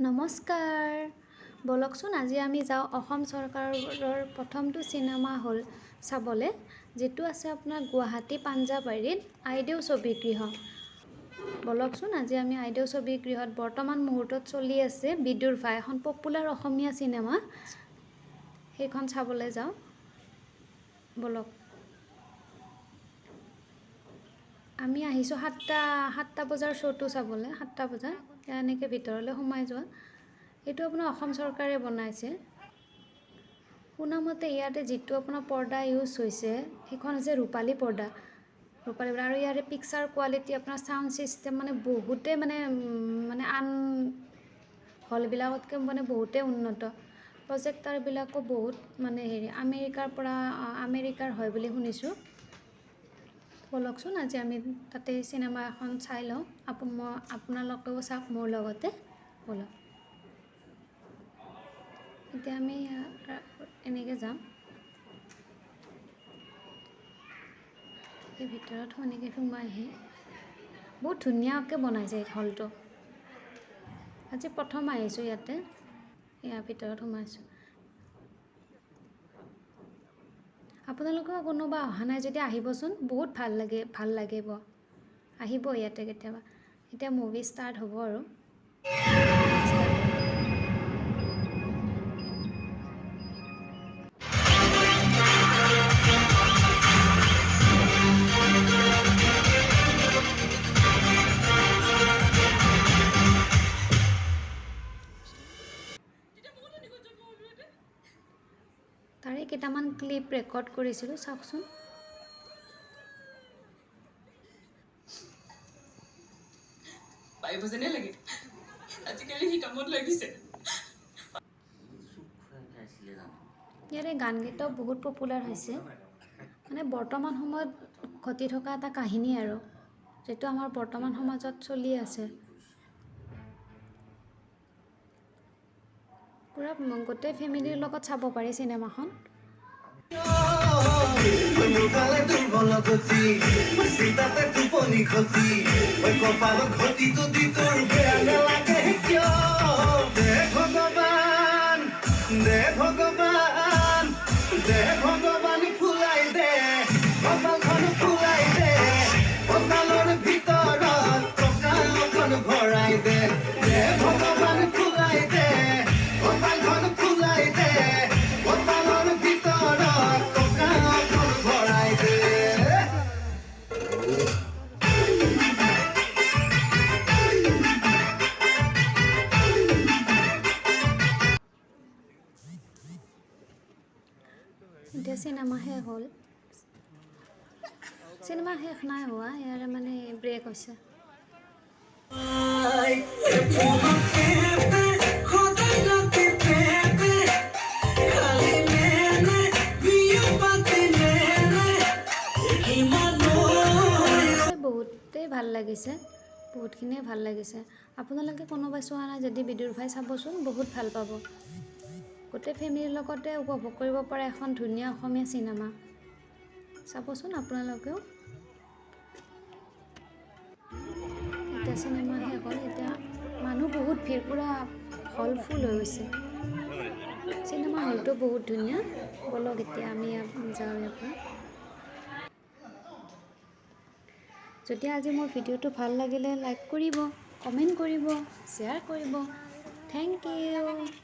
নমস্কাৰ বলকচোন আজি আমি যাওঁ অসম চৰকাৰৰ প্ৰথমটো চিনেমা হল চাবলৈ যেটো আছে আপোনাৰ গুৱাহাটী পাঞ্জাবাৰীত আইদেউ ছবিগৃহ বলকচোন আজি আমি আইদেউ ছবিগৃহত বৰ্তমান মুহূৰ্তত চলি আছে বিদুৰ ভাই এখন পপুলাৰ অসমীয়া চিনেমা সেইখন চাবলৈ যাওঁ বলক আমি আহিছো 7টা বজাৰ শ্ব'টো চাবলৈ 7টা বজাৰ এনেকৈ ভিতৰলৈ সোমাই যোৱা এইটো আপোনাৰ অসম চৰকাৰে বনাইছে শুনামতে ইয়াতে যেটো আপোনাৰ পৰ্দা ইউজ হৈছে সেইখন হৈছে ৰূপালী পৰ্দা আৰু ইয়াৰে পিকচাৰ কোৱালিটি আপোনাৰ সাউন্ড সিস্টেম মানে বহুতে মানে আন হলবিলাকতকৈ মানে বহুতে উন্নত প্ৰজেক্টাৰবিলাকো বহুত মানে আমেৰিকাৰ হয় বুলি শুনিছোঁ বলকচোন আজি আমি তাতে চিনেমা এখন চাই লওঁ আপোনালোকেও চাওক মোৰ লগতে বলক এতিয়া আমি এনেকৈ যাম এই ভিতৰত এনেকৈ সোমাই আহি বহুত ধুনীয়াকৈ বনাইছে এই হলটো আজি প্ৰথম আহিছোঁ ইয়াতে ইয়াৰ ভিতৰত সোমাইছোঁ আপোনালোকেও কোনোবা অহা নাই যদি আহিবচোন বহুত ভাল লাগিব আহিব ইয়াতে কেতিয়াবা এতিয়া মুভি ষ্টাৰ্ট হ'ব আৰু তাৰে কেইটামান ক্লিপ ৰেকৰ্ড কৰিছিলোঁ চাওকচোন পাইব যেনে লাগে আজিকালি হি কামত লাগিছে ইয়াৰে গানকেইটাও বহুত পপুলাৰ হৈছে মানে বৰ্তমান সময়ত ঘটি থকা এটা কাহিনী আৰু যেটো আমাৰ বৰ্তমান সমাজত চলি আছে পুৰা গোটেই ফেমিলিৰ লগত চাব পাৰি চিনেমাখন ভগৱান ফুলাই দে কপালখন ফুলাই দে কপালৰ ভিতৰত টকা ভৰাই দে ভগৱান ফুলাই দে কপালখন ফুলাই দে কপালৰ ভিতৰত টকা ভৰাই দে এতিয়া চিনেমা শেষ হ'ল চিনেমা শেষ নাই হোৱা ইয়াৰে মানে ব্ৰেক হৈছে বহুতেই ভাল লাগিছে বহুতখিনিয়ে ভাল লাগিছে আপোনালোকে কোনোবাই চোৱা নাই যদি বিদুৰ ভাই চাবচোন বহুত ভাল পাব গোটেই ফেমিলিৰ লগতে উপভোগ কৰিব পৰা এখন ধুনীয়া অসমীয়া চিনেমা চাবচোন আপোনালোকেও এতিয়া চিনেমা শেষ হ'ল এতিয়া মানুহ বহুত ভিৰ পুৰা হল ফুল হৈ গৈছে চিনেমা হলটো বহুত ধুনীয়া বলক এতিয়া আমি যাওঁ ইয়াৰ পৰা যদি আজি মোৰ ভিডিঅ'টো ভাল লাগিলে লাইক কৰিব কমেণ্ট কৰিব শ্বেয়াৰ কৰিব থেংক ইউ